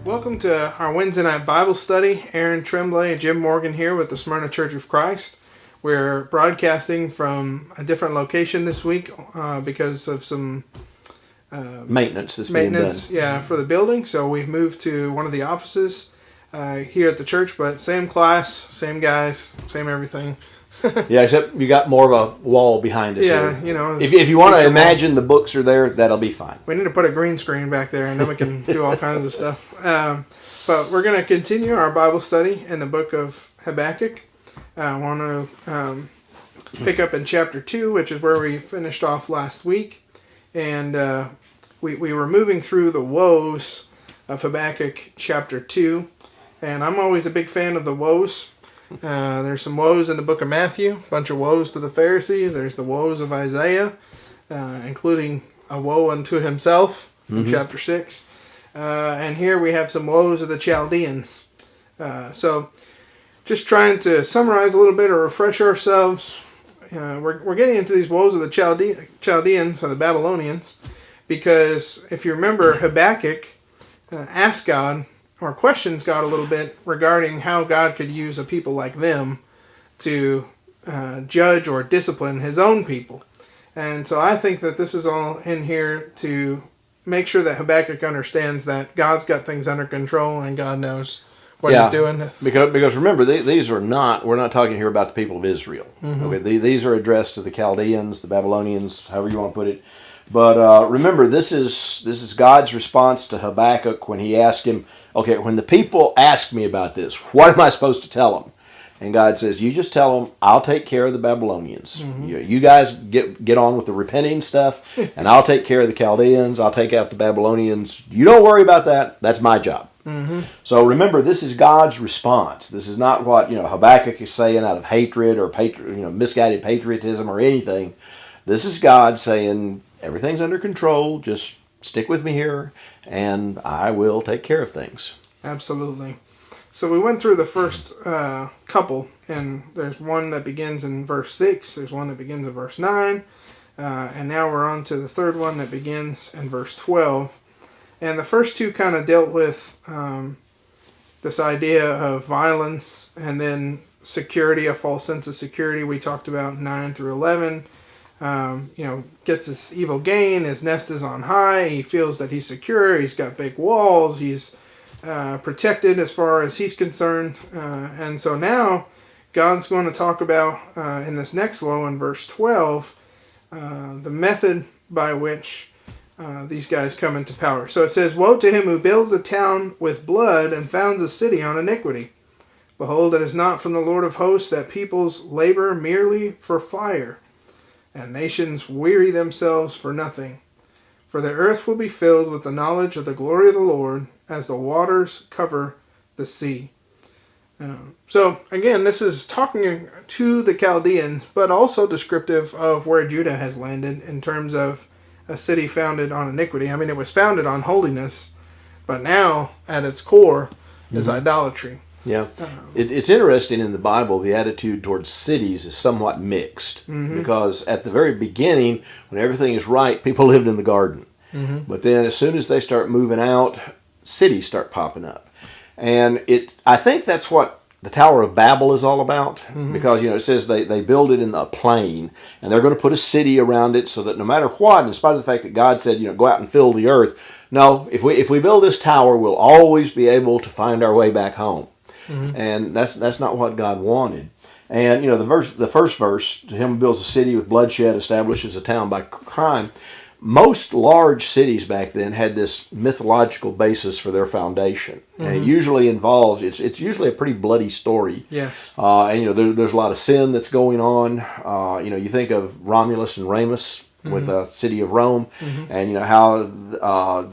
Welcome to our Wednesday night Bible study. Aaron Tremblay and Jim Morgan here with the Smyrna Church of Christ. We're broadcasting from a different location this week because of some maintenance that's being done. Yeah, for the building. So we've moved to one of the offices here at the church, but same class, same guys, same everything. Yeah, except you got more of a wall behind us. Yeah, here. you know. If you want to imagine the books are there, that'll be fine. We need to put a green screen back there, and then we can do all kinds of stuff. But we're going to continue our Bible study in the book of Habakkuk. I want to pick up in chapter 2, which is where we finished off last week. And we were moving through the woes of Habakkuk chapter 2. And I'm always a big fan of the woes. There's some woes in the book of Matthew, a bunch of woes to the Pharisees. There's the woes of Isaiah, including a woe unto himself in chapter 6. And here we have some woes of the Chaldeans. So just trying to summarize a little bit or refresh ourselves. We're getting into these woes of the Chaldeans or the Babylonians because if you remember, Habakkuk asked God or questions God a little bit regarding how God could use a people like them to judge or discipline his own people. And so I think that this is all in here to make sure that Habakkuk understands that God's got things under control and God knows what he's doing. Because remember, these are not, we're not talking here about the people of Israel. Okay, these are addressed to the Chaldeans, the Babylonians, however you want to put it. But remember, this is God's response to Habakkuk when he asked him, okay, when the people ask me about this, what am I supposed to tell them? And God says, you just tell them, I'll take care of the Babylonians. You guys get on with the repenting stuff, and I'll take care of the Chaldeans. I'll take out the Babylonians. You don't worry about that. That's my job. So remember, this is God's response. This is not what Habakkuk is saying out of hatred or misguided patriotism or anything. This is God saying, everything's under control. Just stick with me here, and I will take care of things. Absolutely. So we went through the first couple, and there's one that begins in verse 6. There's one that begins in verse 9. And now we're on to the third one that begins in verse 12. And the first two kind of dealt with this idea of violence and then security, a false sense of security. We talked about 9 through 11. Gets his evil gain. His nest is on high. He feels that he's secure. He's got big walls. He's protected as far as he's concerned. And so now God's going to talk about in this next woe in verse 12 the method by which these guys come into power. So it says, woe to him who builds a town with blood and founds a city on iniquity. Behold, it is not from the Lord of hosts that peoples labor merely for fire, and nations weary themselves for nothing. For the earth will be filled with the knowledge of the glory of the Lord, as the waters cover the sea. So again, this is talking to the Chaldeans, but also descriptive of where Judah has landed in terms of a city founded on iniquity. I mean, it was founded on holiness, but now at its core is idolatry. Yeah. It's interesting in the Bible, the attitude towards cities is somewhat mixed. Because at the very beginning, when everything is right, people lived in the garden. But then as soon as they start moving out, cities start popping up. And I think that's what the Tower of Babel is all about. Because, it says they build it in a plain, and they're going to put a city around it so that no matter what, in spite of the fact that God said, go out and fill the earth, no, if we build this tower, we'll always be able to find our way back home. And that's not what God wanted. And the first verse, to him who builds a city with bloodshed establishes a town by crime. Most large cities back then had this mythological basis for their foundation, and it usually involves it's usually a pretty bloody story. Yeah. And there's a lot of sin that's going on. You think of Romulus and Remus with the city of Rome, and how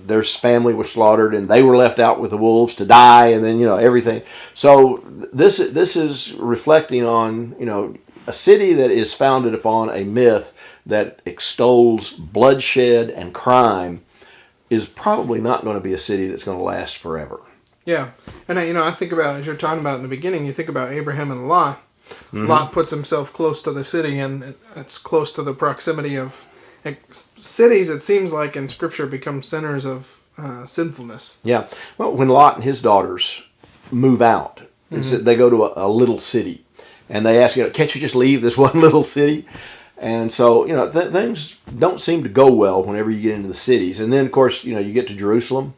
their family was slaughtered and they were left out with the wolves to die, and then everything. So this is reflecting on a city that is founded upon a myth that extols bloodshed and crime is probably not going to be a city that's going to last forever. Yeah, and I think about, as you're talking about in the beginning, you think about Abraham and Lot. Lot puts himself close to the city, and it's close to the proximity of cities. It seems like in Scripture become centers of sinfulness. Yeah. Well, when Lot and his daughters move out, they go to a little city, and they ask, can't you just leave this one little city? And so, things don't seem to go well whenever you get into the cities. And then, of course, you get to Jerusalem,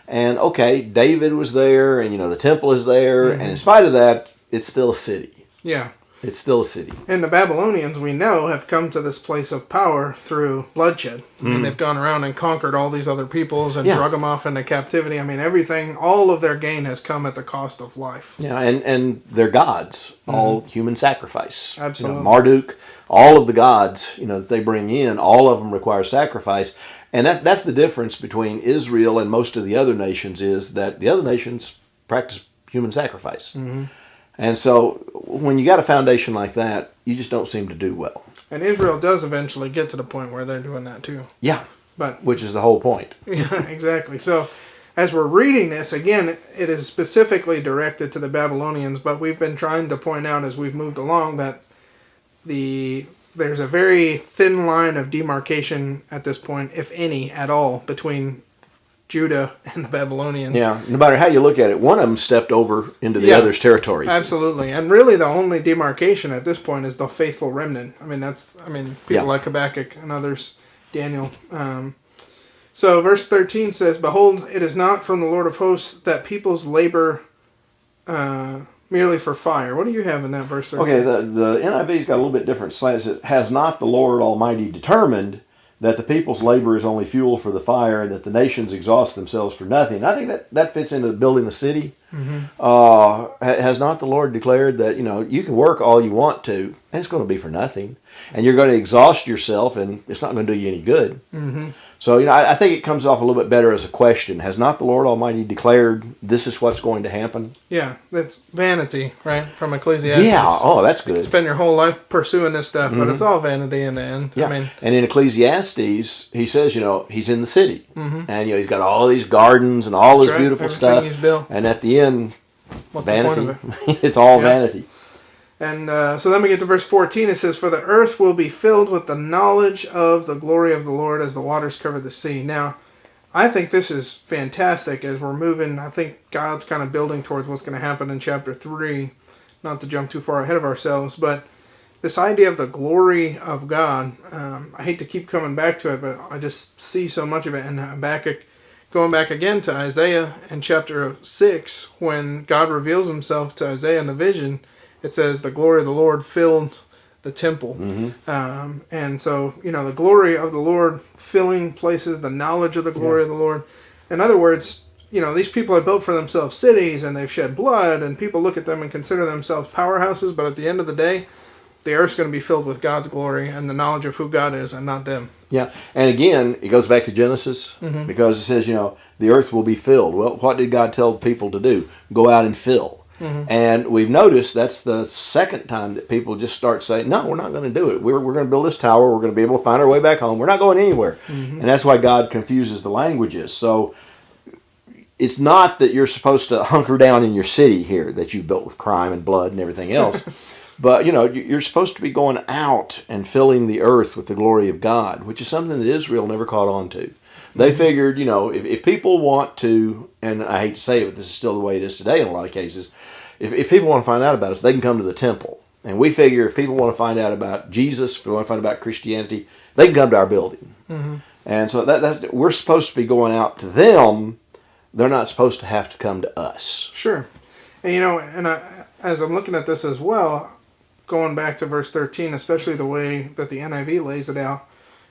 and okay, David was there, and the temple is there, and in spite of that, it's still a city. Yeah. It's still a city. And the Babylonians, we know, have come to this place of power through bloodshed. And they've gone around and conquered all these other peoples and drug them off into captivity. I mean, everything, all of their gain has come at the cost of life. Yeah, and their gods, all human sacrifice. Absolutely. Marduk, all of the gods, that they bring in, all of them require sacrifice. And that's the difference between Israel and most of the other nations, is that the other nations practice human sacrifice. And so when you got a foundation like that, you just don't seem to do well. And Israel does eventually get to the point where they're doing that too. Yeah, but which is the whole point. Yeah, exactly. So as we're reading this, again, it is specifically directed to the Babylonians, but we've been trying to point out as we've moved along that there's a very thin line of demarcation at this point, if any at all, between Judah and the Babylonians. Yeah, no matter how you look at it, one of them stepped over into the other's territory. Absolutely. And really the only demarcation at this point is the faithful remnant. I mean, people like Habakkuk and others, Daniel. So verse 13 says, "Behold, it is not from the Lord of hosts that peoples labor merely for fire." What do you have in that verse 13? Okay, the NIV's got a little bit different slant. It has not the Lord Almighty determined that the people's labor is only fuel for the fire, and that the nations exhaust themselves for nothing. I think that fits into building the city. Has not the Lord declared that you can work all you want to, and it's going to be for nothing, and you're going to exhaust yourself, and it's not going to do you any good. So I think it comes off a little bit better as a question. Has not the Lord Almighty declared this is what's going to happen? Yeah, that's vanity, right? From Ecclesiastes. Yeah, oh, that's good. You spend your whole life pursuing this stuff, but it's all vanity in the end. Yeah, and in Ecclesiastes, he says, he's in the city, and he's got all these gardens and all this beautiful stuff, he's built. And at the end, what's vanity. the point of it? It's all vanity. And so then we get to verse 14. It says, "For the earth will be filled with the knowledge of the glory of the Lord as the waters cover the sea." Now, I think this is fantastic as we're moving. I think God's kind of building towards what's going to happen in chapter 3. Not to jump too far ahead of ourselves, but this idea of the glory of God, I hate to keep coming back to it, but I just see so much of it in Habakkuk. Going back again to Isaiah in chapter 6, when God reveals himself to Isaiah in the vision, it says the glory of the Lord filled the temple. And so, the glory of the Lord filling places, the knowledge of the glory of the Lord. In other words, these people have built for themselves cities and they've shed blood, and people look at them and consider themselves powerhouses, but at the end of the day, the earth's going to be filled with God's glory and the knowledge of who God is and not them. Yeah, and again, it goes back to Genesis, because it says, the earth will be filled. Well, what did God tell the people to do? Go out and fill. And we've noticed that's the second time that people just start saying, no, we're not going to do it. We're going to build this tower. We're going to be able to find our way back home. We're not going anywhere. And that's why God confuses the languages. So it's not that you're supposed to hunker down in your city here that you've built with crime and blood and everything else. But, you're supposed to be going out and filling the earth with the glory of God, which is something that Israel never caught on to. They figured, if people want to, and I hate to say it, but this is still the way it is today in a lot of cases, if people want to find out about us, they can come to the temple. And we figure if people want to find out about Jesus, if they want to find out about Christianity, they can come to our building. And so that's we're supposed to be going out to them. They're not supposed to have to come to us. Sure. And as I'm looking at this as well, going back to verse 13, especially the way that the NIV lays it out,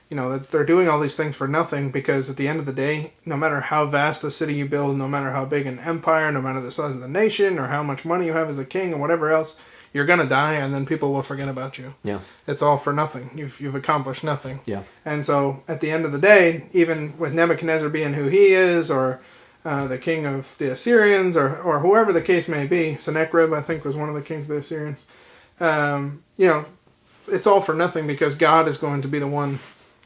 that they're doing all these things for nothing, because at the end of the day, no matter how vast the city you build, no matter how big an empire, no matter the size of the nation, or how much money you have as a king, or whatever else, you're going to die, and then people will forget about you. Yeah. It's all for nothing. You've accomplished nothing. Yeah. And so, at the end of the day, even with Nebuchadnezzar being who he is, or the king of the Assyrians, or whoever the case may be, Sennacherib, I think, was one of the kings of the Assyrians, it's all for nothing, because God is going to be the one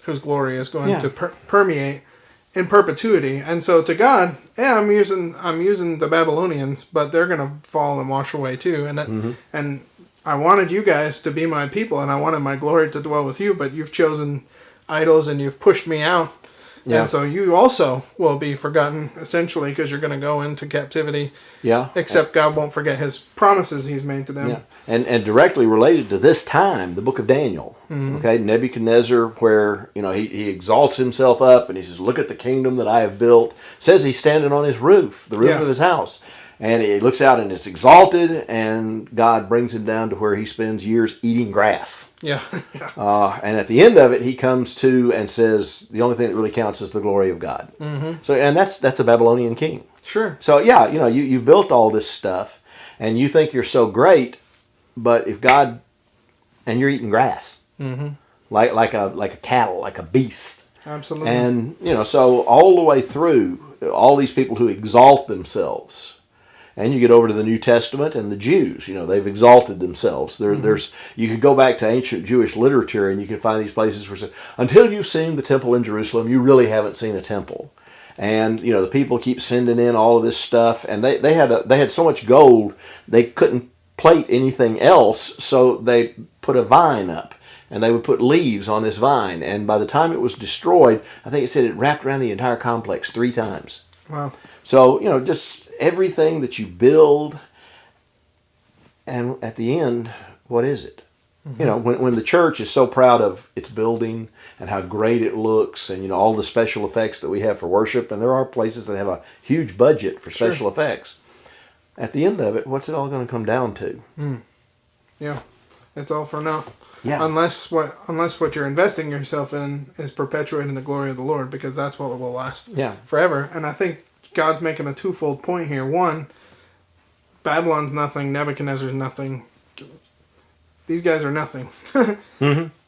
whose glory is going to permeate in perpetuity. And so to God, I'm using the Babylonians, but they're going to fall and wash away too. And and I wanted you guys to be my people, and I wanted my glory to dwell with you, but you've chosen idols and you've pushed me out. And so you also will be forgotten, essentially, because you're going to go into captivity. Yeah. Except God won't forget his promises he's made to them. Yeah. And directly related to this time, the book of Daniel. Okay, Nebuchadnezzar, where he exalts himself up and he says, "Look at the kingdom that I have built." Says he's standing on his roof, the roof of his house. And he looks out and it's exalted, and God brings him down to where he spends years eating grass. Yeah. And at the end of it, he comes to and says, the only thing that really counts is the glory of God. So, and that's a Babylonian king. Sure. So, yeah, you built all this stuff, and you think you're so great, but if God, and you're eating grass, like a cattle, like a beast. Absolutely. And, so all the way through, all these people who exalt themselves. And you get over to the New Testament and the Jews, they've exalted themselves. There's you could go back to ancient Jewish literature and you can find these places where it says, until you've seen the temple in Jerusalem, you really haven't seen a temple. And the people keep sending in all of this stuff, and they had so much gold they couldn't plate anything else, so they put a vine up. And they would put leaves on this vine, and by the time it was destroyed, I think it said it wrapped around the entire complex 3 times. Wow. So, just everything that you build, and at the end, what is it? When the church is so proud of its building and how great it looks and, all the special effects that we have for worship, and there are places that have a huge budget for special effects. At the end of it, what's it all going to come down to? Yeah, it's all for naught. Yeah. Unless what you're investing yourself in is perpetuating the glory of the Lord, because that's what will last forever. And I think God's making a twofold point here. One, Babylon's nothing, Nebuchadnezzar's nothing. These guys are nothing.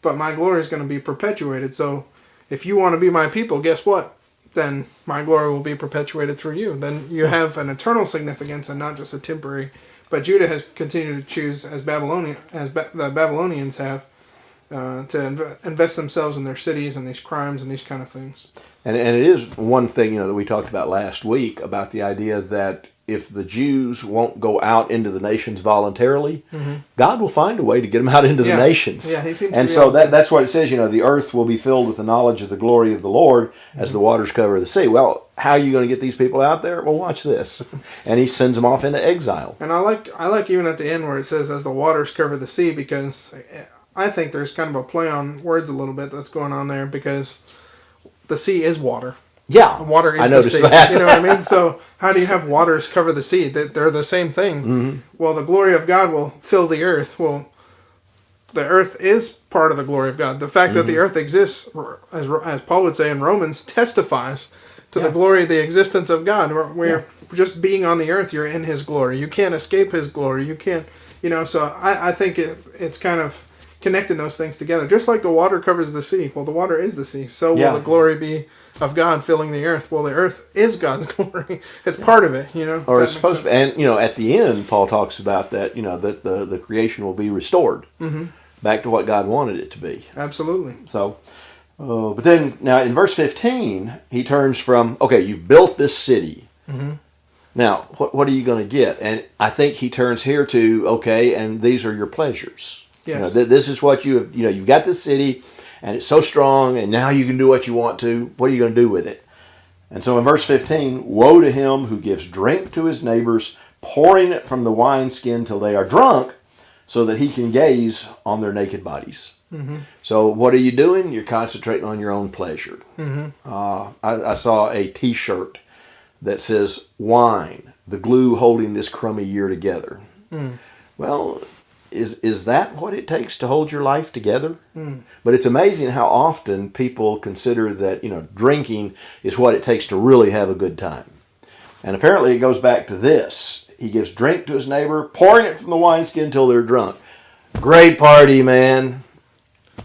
But my glory is going to be perpetuated. So if you want to be my people, guess what? Then my glory will be perpetuated through you. Then you have an eternal significance and not just a temporary. But Judah has continued to choose, as the Babylonians have, to invest themselves in their cities and these crimes and these kind of things. And it is one thing, that we talked about last week about the idea that if the Jews won't go out into the nations voluntarily, God will find a way to get them out into the nations. Yeah, he seems and to be so that's what it says, the earth will be filled with the knowledge of the glory of the Lord as the waters cover the sea. Well, how are you going to get these people out there? Well, watch this. And he sends them off into exile. And I like even at the end where it says, as the waters cover the sea, because I think there's kind of a play on words a little bit that's going on there, because the sea is water. Yeah, water is I the sea. That. You know what I mean? So how do you have waters cover the sea? They're the same thing. Well, the glory of God will fill the earth. Well, the earth is part of the glory of God. The fact that the earth exists, as Paul would say in Romans, testifies to the glory of the existence of God. We're just being on the earth, you're in his glory. You can't escape his glory. You can't, so I think it's kind of connecting those things together. Just like the water covers the sea. Well, the water is the sea. So will the glory be of God filling the earth. Well, the earth is God's glory. It's part of it, Or it's supposed to be. And, at the end, Paul talks about that, that the creation will be restored back to what God wanted it to be. Absolutely. So, but then, now in verse 15, he turns from, okay, you built this city. Now, what are you going to get? And I think he turns here to, okay, and these are your pleasures. Yes. This is what you have, you've got this city, and it's so strong, and now you can do what you want to. What are you going to do with it? And so in verse 15, woe to him who gives drink to his neighbors, pouring it from the wineskin till they are drunk, so that he can gaze on their naked bodies. So what are you doing? You're concentrating on your own pleasure. I saw a T-shirt that says, wine, the glue holding this crummy year together. Well, is that what it takes to hold your life together? But it's amazing how often people consider that, drinking is what it takes to really have a good time. And apparently it goes back to this. He gives drink to his neighbor, pouring it from the wineskin till they're drunk. Great party, man.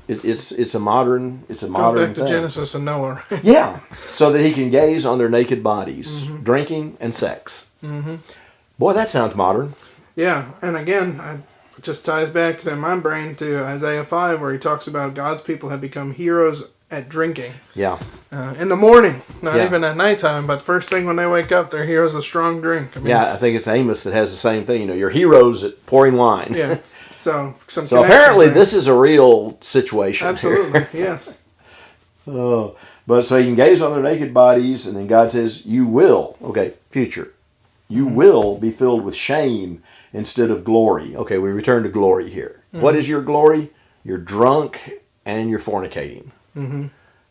It's a modern Go back to thing. Genesis and Noah. Yeah, so that he can gaze on their naked bodies, drinking and sex. Boy, that sounds modern. Yeah, and again, it just ties back in my brain to Isaiah 5, where he talks about God's people have become heroes at drinking. Yeah. In the morning, not even at nighttime, but first thing when they wake up, they're heroes of strong drink. I think it's Amos that has the same thing. You're heroes at pouring wine. Yeah. So apparently this is a real situation. Absolutely, yes. Oh, But so you can gaze on their naked bodies, and then God says, you will, okay, future, you will be filled with shame instead of glory. Okay, we return to glory here. What is your glory? You're drunk and you're fornicating.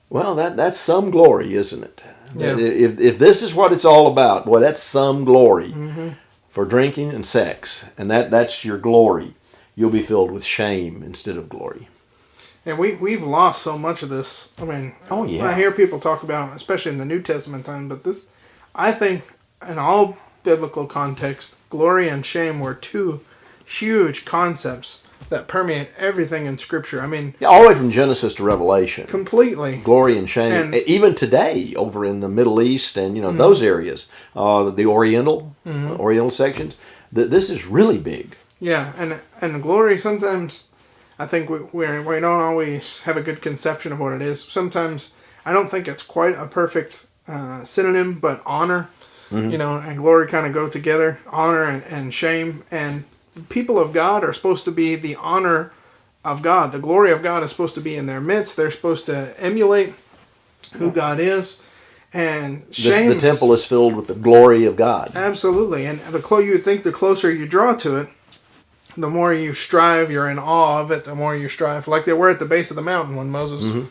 Well, that's some glory, isn't it? Yeah. If this is what it's all about, boy, that's some glory for drinking and sex, and that's your glory. You'll be filled with shame instead of glory. And we've lost so much of this. I mean, Oh, yeah. I hear people talk about, especially in the New Testament time, but this, I think, in all biblical context, glory and shame were two huge concepts that permeate everything in Scripture. I mean, Yeah, all the way from Genesis to Revelation. completely. Glory and shame. And- even today, over in the Middle East and those areas, the Oriental sections, this is really big. Yeah, and glory, sometimes I think we don't always have a good conception of what it is. Sometimes I don't think it's quite a perfect synonym, but honor, and glory kind of go together. Honor and shame. And people of God are supposed to be the honor of God. The glory of God is supposed to be in their midst. They're supposed to emulate who God is. And shame. The temple is filled with the glory of God. Absolutely. And you would think the closer you draw to it, the more you strive, you're in awe of it, the more you strive. Like they were at the base of the mountain when Moses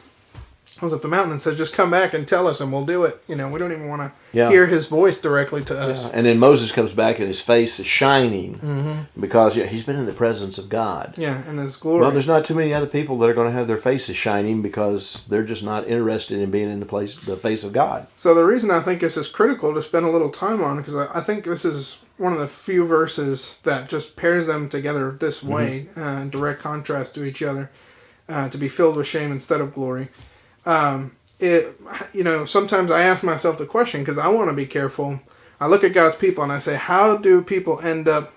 was up the mountain and said, just come back and tell us and we'll do it. We don't even want to hear his voice directly to us. And then Moses comes back and his face is shining because he's been in the presence of God. Yeah, and his glory. Well, there's not too many other people that are going to have their faces shining because they're just not interested in being in the face of God. So the reason I think this is critical to spend a little time on, because I think this is one of the few verses that just pairs them together this way, in direct contrast to each other, to be filled with shame instead of glory. Sometimes I ask myself the question because I want to be careful. I look at God's people and I say, how do people end up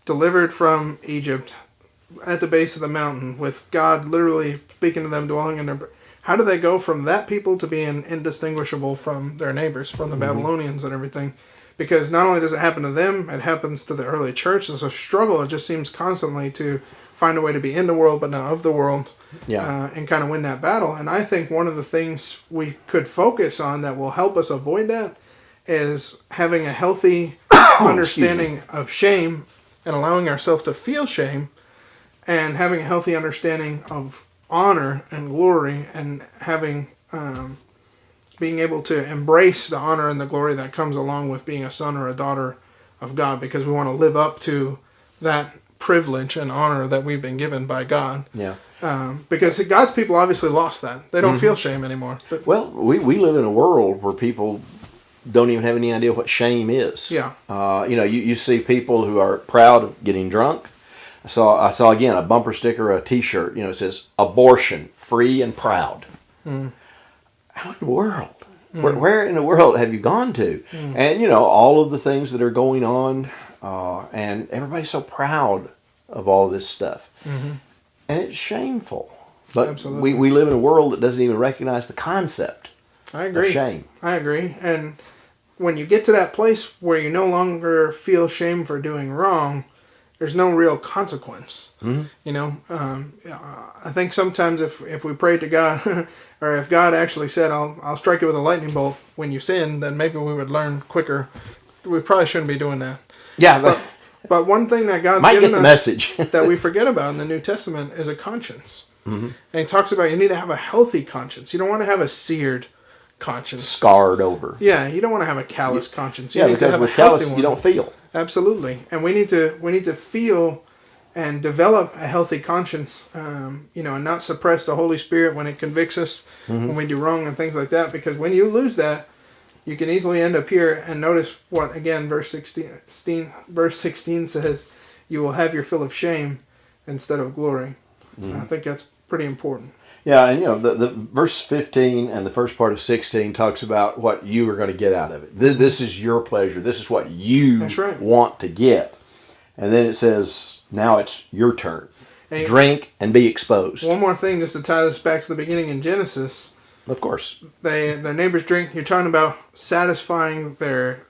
delivered from Egypt at the base of the mountain with God literally speaking to them, dwelling in their... How do they go from that people to being indistinguishable from their neighbors, from the Babylonians and everything? Because not only does it happen to them, it happens to the early church. There's a struggle. It just seems constantly to find a way to be in the world but not of the world. And kind of win that battle. And I think one of the things we could focus on that will help us avoid that is having a healthy understanding of shame and allowing ourselves to feel shame, and having a healthy understanding of honor and glory, and having being able to embrace the honor and the glory that comes along with being a son or a daughter of God, because we want to live up to that privilege and honor that we've been given by God. Yeah. Because God's people obviously lost that. They don't feel shame anymore. But, well, we live in a world where people don't even have any idea what shame is. Yeah. You see people who are proud of getting drunk. I saw again a bumper sticker, a T-shirt. It says "Abortion Free and Proud." How in the world? Where in the world have you gone to? And all of the things that are going on, and everybody's so proud of all of this stuff. And it's shameful. But Absolutely. we live in a world that doesn't even recognize the concept I agree. of shame. I agree. And when you get to that place where you no longer feel shame for doing wrong, there's no real consequence. I think sometimes if we pray to God, or if God actually said, I'll strike you with a lightning bolt when you sin, then maybe we would learn quicker. We probably shouldn't be doing that. Yeah, But one thing that God's might given get the us message that we forget about in the New Testament is a conscience. And he talks about you need to have a healthy conscience. You don't want to have a seared conscience. scarred over. Yeah, you don't want to have a callous conscience. You Yeah, need to because have with a healthy callous one. you don't feel. Absolutely. And we need to feel and develop a healthy conscience, and not suppress the Holy Spirit when it convicts us when we do wrong and things like that. Because when you lose that, you can easily end up here and notice what, again, verse 16 says, you will have your fill of shame instead of glory. I think that's pretty important. Yeah, and the verse 15 and the first part of 16 talks about what you are going to get out of it. This is your pleasure. This is what you That's right. want to get. And then it says, now it's your turn. And Drink and be exposed. one more thing, just to tie this back to the beginning in Genesis. Of course. Their neighbors drink. You're talking about satisfying their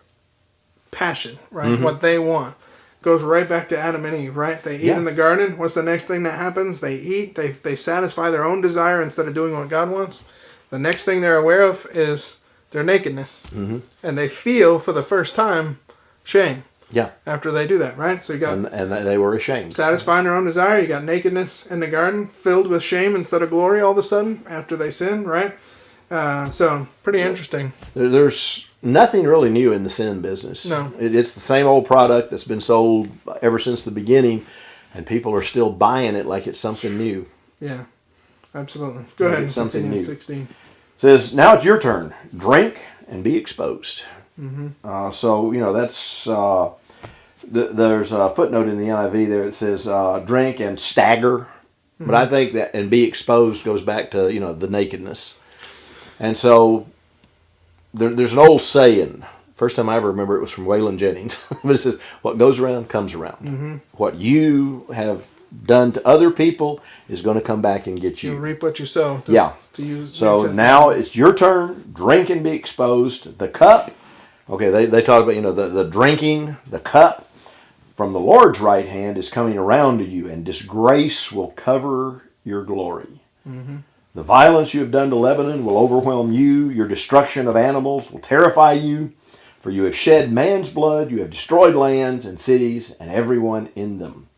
passion, right? What they want. Goes right back to Adam and Eve, right? They eat in the garden. What's the next thing that happens? They eat. They satisfy their own desire instead of doing what God wants. the next thing they're aware of is their nakedness. Mm-hmm. And they feel for the first time shame. Yeah. After they do that, right? So you got and they were ashamed. Satisfying their own desire. You got nakedness in the garden, filled with shame instead of glory all of a sudden after they sin, right? So pretty interesting. There's nothing really new in the sin business. No. It's the same old product that's been sold ever since the beginning, and people are still buying it like it's something new. Yeah, absolutely. Go ahead and something continue new. 16. It says, now it's your turn. Drink and be exposed. Mm-hmm. So, that's... there's a footnote in the NIV there that says drink and stagger. Mm-hmm. But I think that and be exposed goes back to, the nakedness. And so there's an old saying. First time I ever remember it was from Waylon Jennings. But it says, what goes around comes around. Mm-hmm. What you have done to other people is going to come back and get you. You reap what you sow. To use so now it's your turn. Drink and be exposed. The cup. Okay, they talk about, the drinking, the cup from the Lord's right hand is coming around to you, and disgrace will cover your glory. Mm-hmm. The violence you have done to Lebanon will overwhelm you. Your destruction of animals will terrify you. For you have shed man's blood. You have destroyed lands and cities and everyone in them.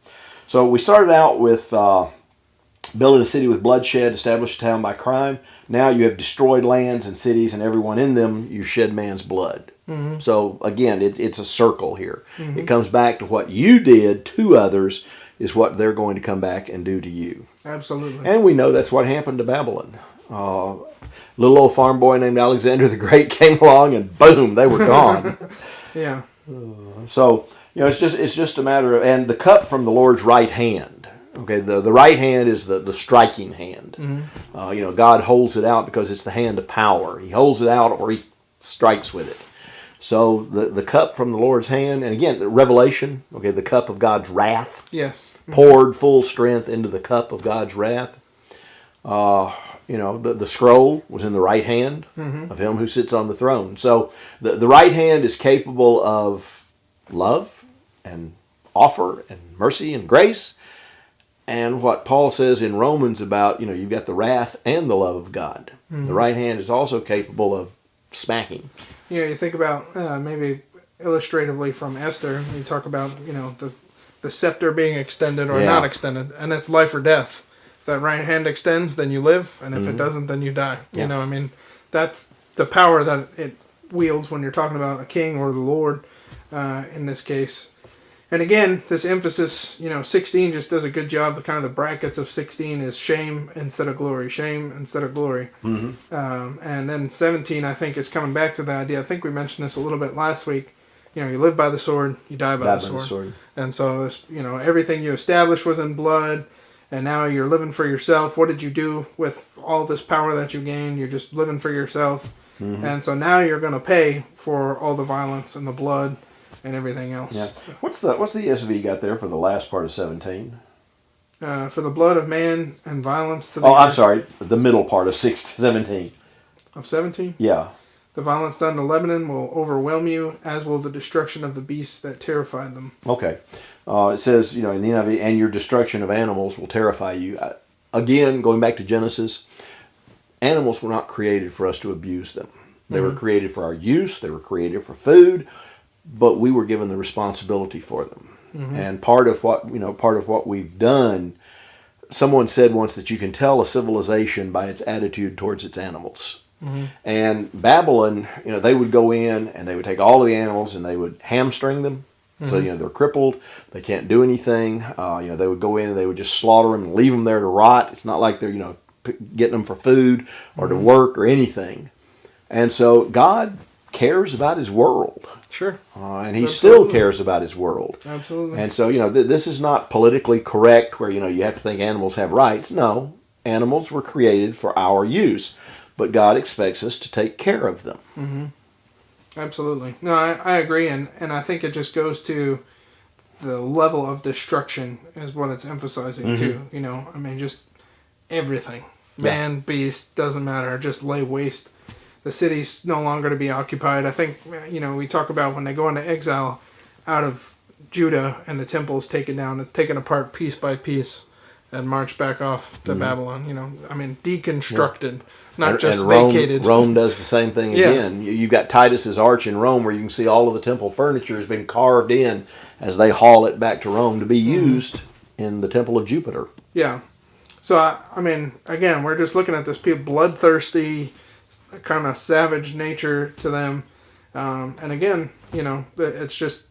So we started out with building a city with bloodshed, established a town by crime. Now you have destroyed lands and cities and everyone in them. You shed man's blood. Mm-hmm. So again, it's a circle here. Mm-hmm. It comes back to what you did to others is what they're going to come back and do to you. Absolutely. And we know that's what happened to Babylon. Little old farm boy named Alexander the Great came along and boom, they were gone. Yeah. So, it's just a matter of, and the cup from the Lord's right hand. Okay, the right hand is the striking hand. Mm-hmm. God holds it out because it's the hand of power. He holds it out or he strikes with it. So the cup from the Lord's hand, and again, the Revelation, okay, the cup of God's wrath. Yes. Poured full strength into the cup of God's wrath. The scroll was in the right hand of him who sits on the throne. So the right hand is capable of love and offer and mercy and grace. And what Paul says in Romans about, you've got the wrath and the love of God. Mm-hmm. The right hand is also capable of smacking. You think about maybe illustratively from Esther, you talk about, the scepter being extended or not extended, and it's life or death. If that right hand extends, then you live, and if it doesn't, then you die. Yeah. That's the power that it wields when you're talking about a king or the Lord in this case. And again, this emphasis, 16 just does a good job. The kind of the brackets of 16 is shame instead of glory, shame instead of glory. Mm-hmm. And then 17, I think, is coming back to the idea. I think we mentioned this a little bit last week. You live by the sword, you die by the sword. And so, this, everything you established was in blood, and now you're living for yourself. What did you do with all this power that you gained? You're just living for yourself. Mm-hmm. And so now you're going to pay for all the violence and the blood and everything else. Yeah. What's the ESV you got there for the last part of 17? For the blood of man and violence to the I'm sorry. The middle part of 17. Of 17? Yeah. The violence done to Lebanon will overwhelm you, as will the destruction of the beasts that terrified them. Okay. It says, in the NIV, and your destruction of animals will terrify you. Again, going back to Genesis, animals were not created for us to abuse them. They were created for our use. They were created for food. But we were given the responsibility for them. Mm-hmm. And part of what we've done, someone said once that you can tell a civilization by its attitude towards its animals. Mm-hmm. And Babylon, they would go in and they would take all of the animals and they would hamstring them. Mm-hmm. So, they're crippled. They can't do anything. They would go in and they would just slaughter them and leave them there to rot. It's not like they're, getting them for food or to work or anything. And so God cares about his world. Sure. And he still cares about his world. Absolutely. And so, this is not politically correct where, you have to think animals have rights. No, animals were created for our use. But God expects us to take care of them. Mm-hmm. Absolutely. No, I agree. And I think it just goes to the level of destruction is what it's emphasizing too. Just everything. Man, beast, doesn't matter. Just lay waste. The city's no longer to be occupied. I think, we talk about when they go into exile out of Judah and the temple's taken down, it's taken apart piece by piece. and marched back off to Babylon. Deconstructed, not just and vacated. Rome does the same thing Yeah. again. You've got Titus's Arch in Rome, where you can see all of the temple furniture has been carved in as they haul it back to Rome to be used in the Temple of Jupiter. Yeah. So, again, we're just looking at this bloodthirsty, kind of savage nature to them. And again, it's just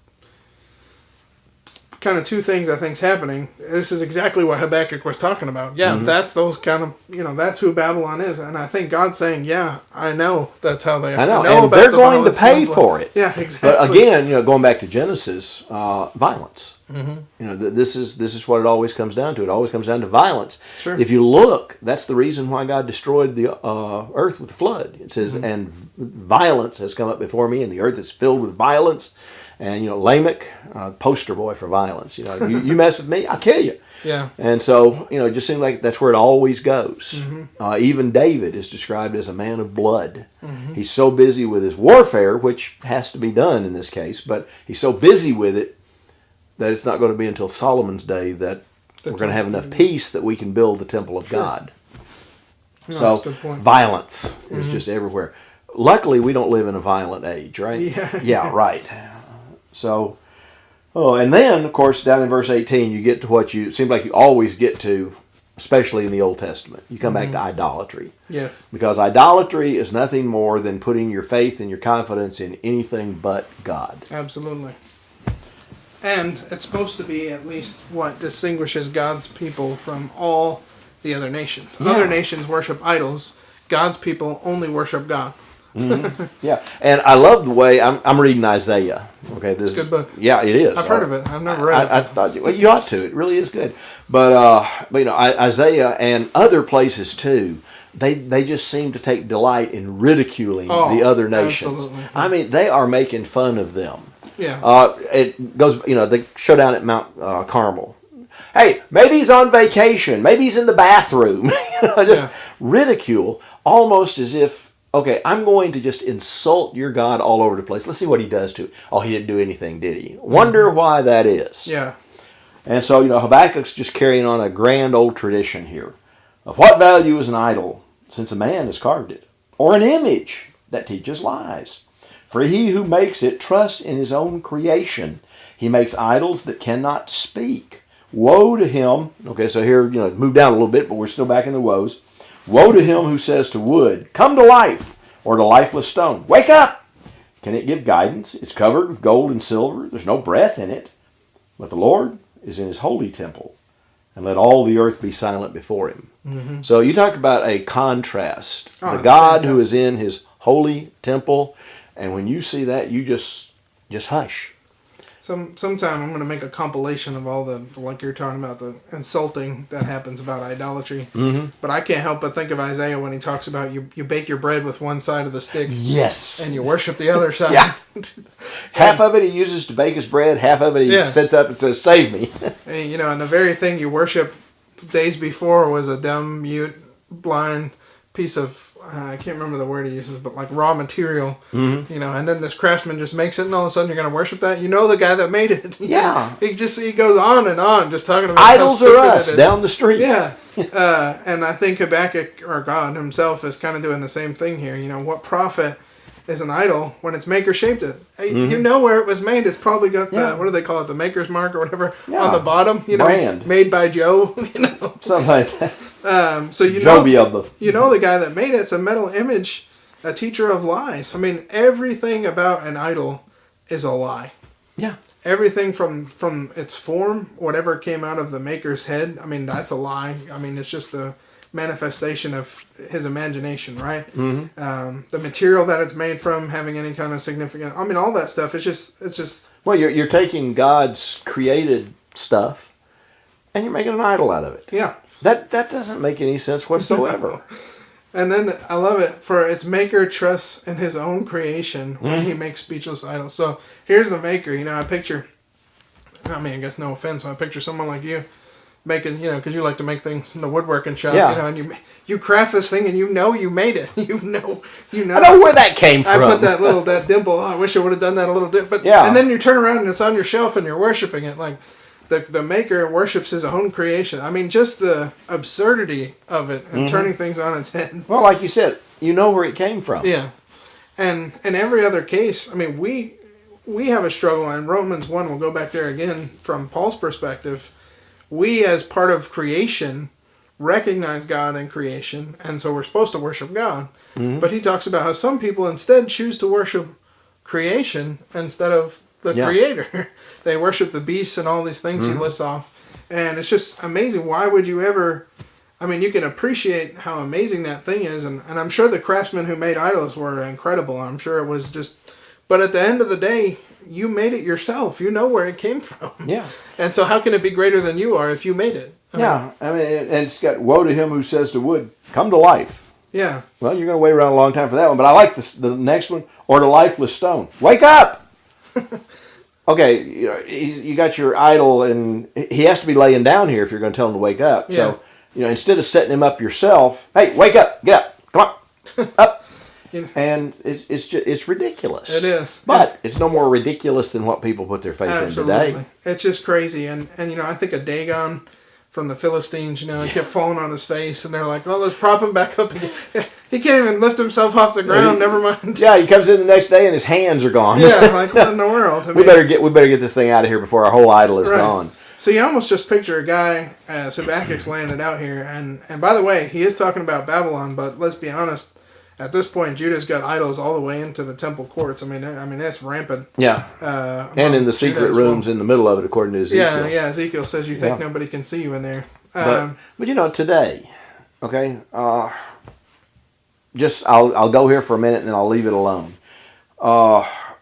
kind of two things I think's happening. This is exactly what Habakkuk was talking about. Yeah, that's those kind of, that's who Babylon is. And I think God's saying, yeah, I know that's how they are. I know and they're going to pay for it. Yeah, exactly. But again, going back to Genesis, violence. This is what it always comes down to. It always comes down to violence. Sure. If you look, that's the reason why God destroyed the earth with the flood. It says, and violence has come up before me, and the earth is filled with violence. And Lamech, poster boy for violence. You mess with me, I'll kill you. Yeah. And so it just seems like that's where it always goes. Even David is described as a man of blood. He's so busy with his warfare, which has to be done in this case, but he's so busy with it that it's not going to be until Solomon's day that we're going to have enough peace that we can build the temple of God. No, So that's a good point. violence is just everywhere. Luckily, we don't live in a violent age, right? Yeah. Yeah, right. So, and then, of course, down in verse 18, you get to it seems like you always get to, especially in the Old Testament. You come back to idolatry. Yes. Because idolatry is nothing more than putting your faith and your confidence in anything but God. Absolutely. And it's supposed to be at least what distinguishes God's people from all the other nations. Yeah. Other nations worship idols. God's people only worship God. Yeah, and I love the way I'm reading Isaiah. Okay, this It's a good book. Yeah, it is. I've heard of it. I've never read it. I thought you ought to. It really is good. But Isaiah and other places too, they just seem to take delight in ridiculing the other nations. Absolutely. I mean, they are making fun of them. Yeah. It goes. They show down at Mount Carmel. Hey, maybe he's on vacation. Maybe he's in the bathroom. Ridicule, almost as if, okay, I'm going to just insult your God all over the place. Let's see what he does to it. Oh, he didn't do anything, did he? Wonder why that is. Yeah. And so, Habakkuk's just carrying on a grand old tradition here. Of what value is an idol, since a man has carved it? Or an image that teaches lies? For he who makes it trusts in his own creation. He makes idols that cannot speak. Woe to him. Okay, so here, move down a little bit, but we're still back in the woes. Woe to him who says to wood, come to life, or to lifeless stone, wake up! Can it give guidance? It's covered with gold and silver. There's no breath in it. But the Lord is in his holy temple, and let all the earth be silent before him. So you talk about a contrast. The God who is in his holy temple, and when you see that, you just hush. Sometime I'm going to make a compilation of all the, like you're talking about, the insulting that happens about idolatry. But I can't help but think of Isaiah when he talks about you bake your bread with one side of the stick. Yes. And you worship the other side. Yeah. Half of it he uses to bake his bread. Half of it he sits up and says, save me. And, and the very thing you worship days before was a dumb, mute, blind piece of, I can't remember the word he uses, but like raw material, and then this craftsman just makes it, and all of a sudden you're going to worship that. The guy that made it. Yeah. He goes on and on, just talking about idols are us down the street. Yeah. And I think Habakkuk, or God himself, is kind of doing the same thing here. What prophet is an idol when its maker shaped it? You know where it was made. It's probably got the, what do they call it, the maker's mark or whatever on the bottom. Brand. Made by Joe. Something like that. So you know the guy that made it's a metal image, a teacher of lies. I mean, everything about an idol is a lie. Yeah. Everything from its form, whatever came out of the maker's head, I mean, that's a lie. I mean, it's just a manifestation of his imagination, right? The material that it's made from, having any kind of significant, I mean, all that stuff, it's just well, you're taking God's created stuff and you're making an idol out of it. Yeah. That doesn't make any sense whatsoever. And then I love it, for its maker trusts in his own creation when he makes speechless idols. So here's the maker. I picture, I guess no offense, but I picture someone like you making, because you like to make things in the woodworking shop, and you craft this thing and you made it. You know. I know where that came from. I put that dimple, I wish I would have done that a little bit. But, and then you turn around and it's on your shelf and you're worshiping it like, the maker worships his own creation. I mean, just the absurdity of it and turning things on its head. Well, like you said, you know where it came from. Yeah. And in every other case, I mean, we have a struggle, and Romans 1, we'll go back there again from Paul's perspective. We, as part of creation, recognize God in creation, and so we're supposed to worship God. But he talks about how some people instead choose to worship creation instead of the Creator. They worship the beasts and all these things he lists off. And it's just amazing. Why would you ever... I mean, you can appreciate how amazing that thing is, and I'm sure the craftsmen who made idols were incredible. I'm sure it was just... But at the end of the day, you made it yourself. You know where it came from. Yeah. And so how can it be greater than you are if you made it? I mean, and it's got, woe to him who says to wood, come to life. Yeah. Well, you're going to wait around a long time for that one. But I like the next one, or to lifeless stone. Wake up! Okay, you got your idol, and he has to be laying down here if you're going to tell him to wake up. Yeah. So, instead of setting him up yourself, hey, wake up, get up, come on, up. And it's ridiculous. It is. But it's no more ridiculous than what people put their faith in today. It's just crazy. And I think of Dagon from the Philistines, he kept falling on his face, and they're like, oh, let's prop him back up again. He can't even lift himself off the ground, never mind. Yeah, he comes in the next day and his hands are gone. Yeah, like what in the world? I mean, we better get this thing out of here before our whole idol is gone. So you almost just picture a guy, Habakkuk's laying it out here, and by the way, he is talking about Babylon, but let's be honest, at this point, Judah's got idols all the way into the temple courts. I mean that's rampant. Yeah. And in the secret rooms in the middle of it, according to Ezekiel. Yeah. Ezekiel says you think nobody can see you in there. But today, okay, I'll go here for a minute and then I'll leave it alone.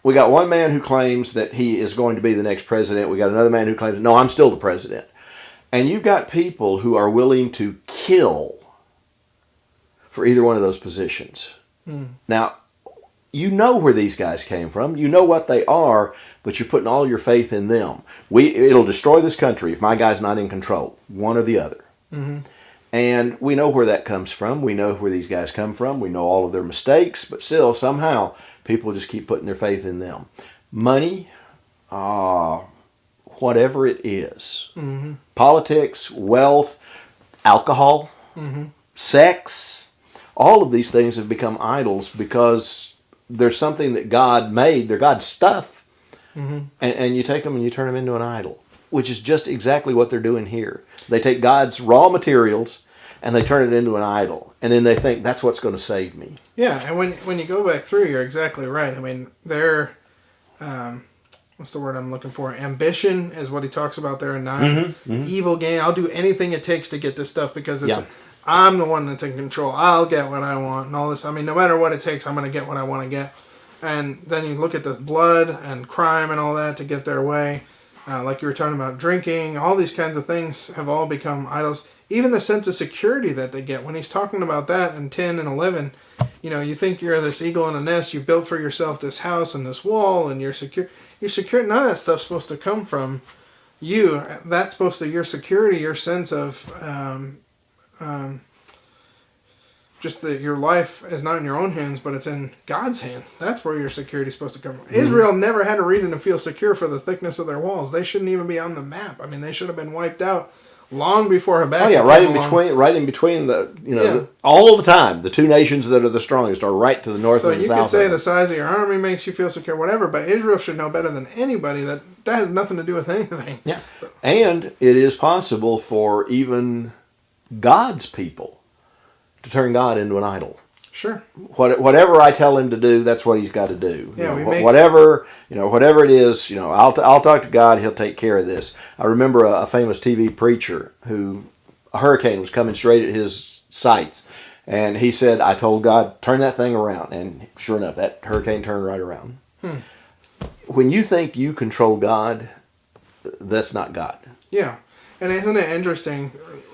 We got one man who claims that he is going to be the next president. We got another man who claims, no, I'm still the president. And you've got people who are willing to kill for either one of those positions. Now, you know where these guys came from. You know what they are, but you're putting all your faith in them. It'll destroy this country if my guy's not in control, one or the other. And we know where that comes from. We know where these guys come from. We know all of their mistakes, but still, somehow, people just keep putting their faith in them. Money, whatever it is. Politics, wealth, alcohol, sex, all of these things have become idols because there's something that God made. They're God's stuff. And you take them and you turn them into an idol, which is just exactly what they're doing here. They take God's raw materials and they turn it into an idol. And then they think, that's what's going to save me. Yeah, and when you go back through, you're exactly right. I mean, they're... what's the word I'm looking for? Ambition is what he talks about there in 9. Evil gain. I'll do anything it takes to get this stuff because I'm the one that's in control. I'll get what I want and all this. I mean, no matter what it takes, I'm going to get what I want to get. And then you look at the blood and crime and all that to get their way. Like you were talking about drinking, all these kinds of things have all become idols. Even the sense of security that they get. When he's talking about that in 10 and 11, you think you're this eagle in a nest. You built for yourself this house and this wall and you're secure. You're secure. None of that stuff's supposed to come from you. That's supposed to, your security, your sense of... just that your life is not in your own hands, but it's in God's hands. That's where your security is supposed to come from. Israel never had a reason to feel secure for the thickness of their walls. They shouldn't even be on the map. I mean, they should have been wiped out long before Habakkuk. Oh yeah, right in between the all the time. The two nations that are the strongest are right to the north and the south. So you could say the size of your army makes you feel secure, whatever. But Israel should know better than anybody that has nothing to do with anything. Yeah, and it is possible for even God's people to turn God into an idol. Sure. Whatever I tell him to do, that's what he's got to do. Yeah, whatever it is, I'll talk to God. He'll take care of this. I remember a famous TV preacher who a hurricane was coming straight at his sights, and he said, "I told God, turn that thing around," and sure enough, that hurricane turned right around. When you think you control God, that's not God. Yeah, and isn't it interesting,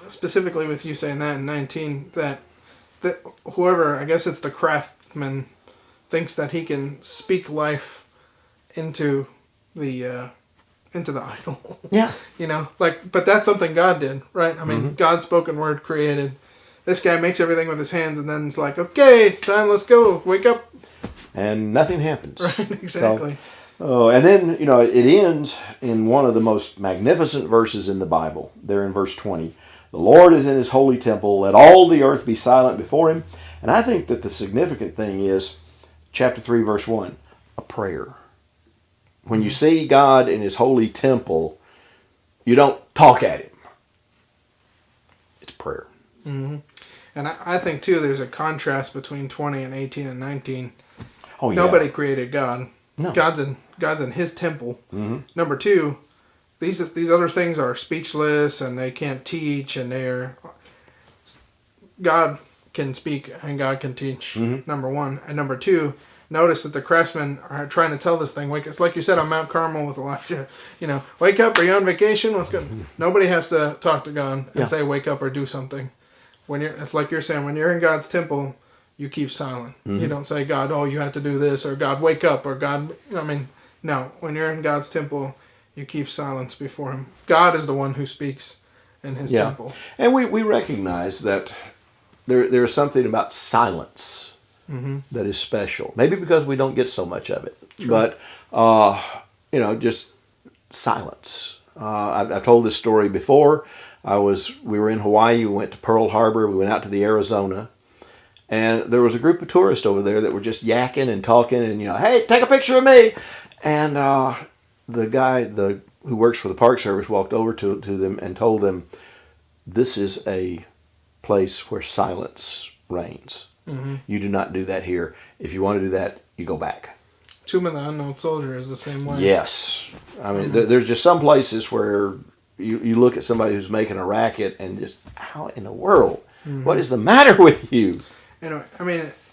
specifically with you saying that in 19 that whoever, I guess it's the craftsman, thinks that he can speak life into the idol. Yeah. But that's something God did, right? I mean, God's spoken word created. This guy makes everything with his hands, and then it's like, okay, it's time, let's go, wake up. And nothing happens. Right, exactly. Oh, and then, it ends in one of the most magnificent verses in the Bible, there in verse 20. The Lord is in his holy temple. Let all the earth be silent before him. And I think that the significant thing is chapter 3, verse 1, a prayer. When you see God in his holy temple, you don't talk at him. It's prayer. Mm-hmm. And I think, too, there's a contrast between 20 and 18 and 19. Oh, yeah. Nobody created God. No. God's in his temple. Mm-hmm. Number two, these other things are speechless and they can't teach, and God can speak and God can teach. Mm-hmm. Number one. And number two, notice that the craftsmen are trying to tell this thing. It's like you said on Mount Carmel with Elijah. Wake up, are you on vacation? What's good? Mm-hmm. Nobody has to talk to God and say wake up or do something. It's like you're saying, when you're in God's temple, you keep silent. Mm-hmm. You don't say, God, you have to do this, or God, wake up, or God, no. When you're in God's temple, you keep silence before him. God is the one who speaks in his temple. And we recognize that there is something about silence that is special. Maybe because we don't get so much of it. Sure. But, just silence. I've told this story before. We were in Hawaii, we went to Pearl Harbor, we went out to the Arizona, and there was a group of tourists over there that were just yakking and talking and, hey, take a picture of me. And the guy who works for the Park Service walked over to them and told them, this is a place where silence reigns. Mm-hmm. You do not do that here. If you want to do that, you go back. Tomb of the Unknown Soldier is the same way. Yes. I mean, there's just some places where you look at somebody who's making a racket and just, how in the world? Mm-hmm. What is the matter with you? In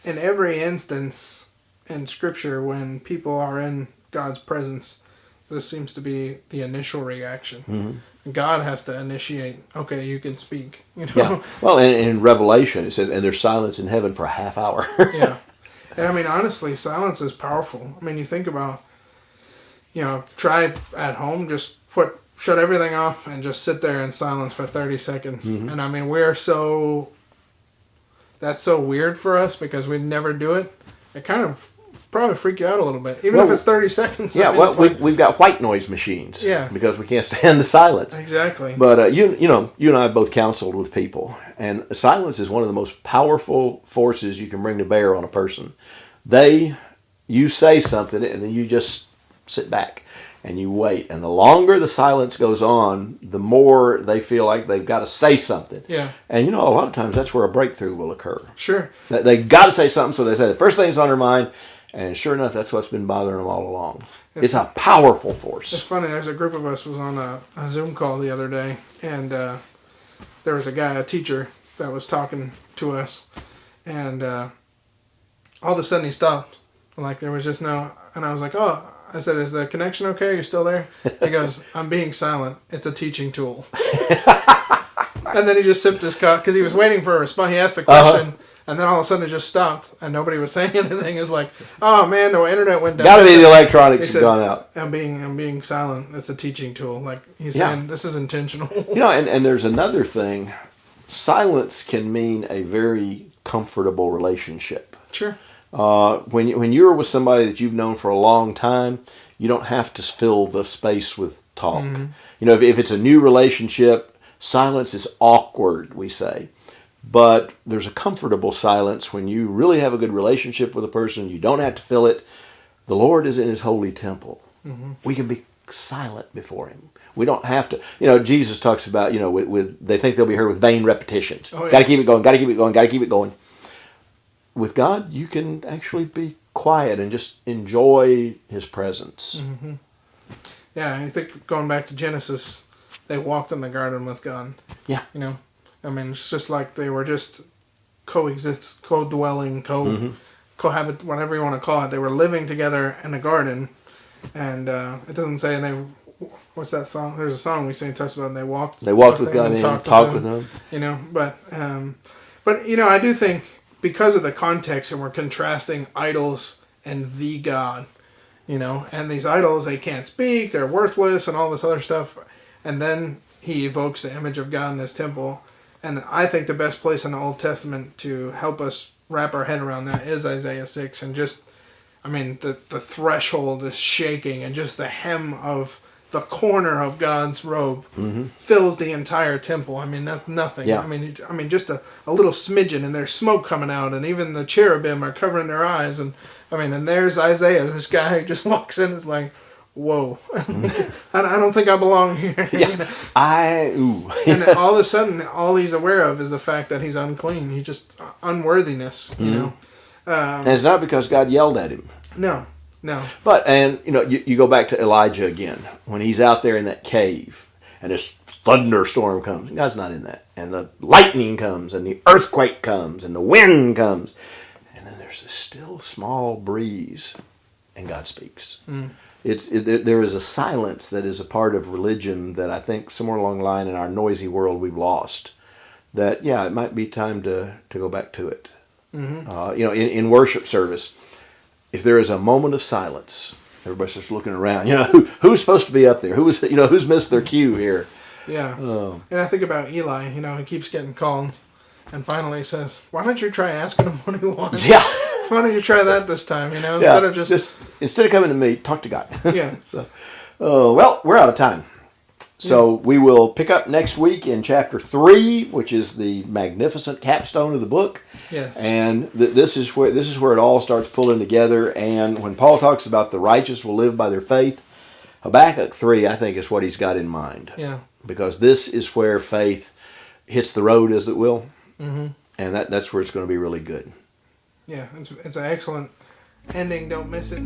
every instance in Scripture when people are in God's presence, this seems to be the initial reaction. Mm-hmm. God has to initiate, okay, you can speak. Yeah. Well, and in Revelation it says, and there's silence in heaven for a half hour. Yeah. And honestly, silence is powerful. You think about, try at home, just shut everything off and just sit there in silence for 30 seconds. Mm-hmm. And that's so weird for us because we never do it. It kind of probably freak you out a little bit, even if it's 30 seconds. Yeah, we've got white noise machines. Yeah. Because we can't stand the silence. Exactly. But you and I have both counseled with people, and silence is one of the most powerful forces you can bring to bear on a person. You say something and then you just sit back and you wait. And the longer the silence goes on, the more they feel like they've got to say something. Yeah. And a lot of times that's where a breakthrough will occur. Sure. They've got to say something, so they say the first thing's on their mind, and sure enough, that's what's been bothering them all along. It's a powerful force. It's funny, there's a group of us was on a Zoom call the other day, and there was a teacher, that was talking to us, and all of a sudden he stopped. There was just no, and I was like, oh, I said, is the connection okay? Are you still there? He goes, I'm being silent. It's a teaching tool. And then he just sipped his cup because he was waiting for a response. He asked a question, and then all of a sudden it just stopped, and nobody was saying anything. It's like, oh man, the internet went down. Got to be the electronics have gone out. I'm being silent. It's a teaching tool. He's saying this is intentional. And there's another thing. Silence can mean a very comfortable relationship. Sure. When you're with somebody that you've known for a long time, you don't have to fill the space with talk. Mm-hmm. If it's a new relationship, silence is awkward, we say. But there's a comfortable silence when you really have a good relationship with a person. You don't have to fill it. The Lord is in his holy temple. Mm-hmm. We can be silent before him. We don't have to. Jesus talks about, they think they'll be heard with vain repetitions. Oh, yeah. Got to keep it going, got to keep it going, got to keep it going. With God, you can actually be quiet and just enjoy his presence. Mm-hmm. Yeah, I think going back to Genesis, they walked in the garden with God. Yeah. It's just like they were just co-dwelling, cohabit, whatever you want to call it. They were living together in a garden, and it doesn't say what's that song? There's a song we sing talks about. They walked with God and talked with him. But I do think, because of the context, and we're contrasting idols and the God, and these idols, they can't speak, they're worthless, and all this other stuff, and then he evokes the image of God in his temple, and I think the best place in the Old Testament to help us wrap our head around that is Isaiah 6, and just, I mean, the threshold is shaking, and just the hem of the corner of God's robe fills the entire temple. I mean, that's nothing. Yeah. I mean, just a little smidgen, and there's smoke coming out, and even the cherubim are covering their eyes. And and there's Isaiah, this guy who just walks in, is like, whoa, I don't think I belong here. Yeah. And all of a sudden, all he's aware of is the fact that he's unclean. He's just unworthiness, you know. And it's not because God yelled at him. No. But, and, you go back to Elijah again. When he's out there in that cave, and this thunderstorm comes. God's not in that. And the lightning comes, and the earthquake comes, and the wind comes. And then there's this still small breeze, and God speaks. There is a silence that is a part of religion that I think somewhere along the line in our noisy world we've lost. That, it might be time to go back to it. In worship service, if there is a moment of silence, everybody starts looking around. Who's supposed to be up there? Who's missed their cue here? Yeah. And I think about Eli. He keeps getting called, and finally says, "Why don't you try asking him what he wants? Yeah. Why don't you try that this time? Instead of just instead of coming to me, talk to God." Yeah. Well, we're out of time. So we will pick up next week in chapter 3, which is the magnificent capstone of the book. Yes. And this is where it all starts pulling together. And when Paul talks about the righteous will live by their faith, Habakkuk 3, I think, is what he's got in mind. Yeah. Because this is where faith hits the road, as it will. And that's where it's going to be really good. Yeah, it's an excellent ending. Don't miss it.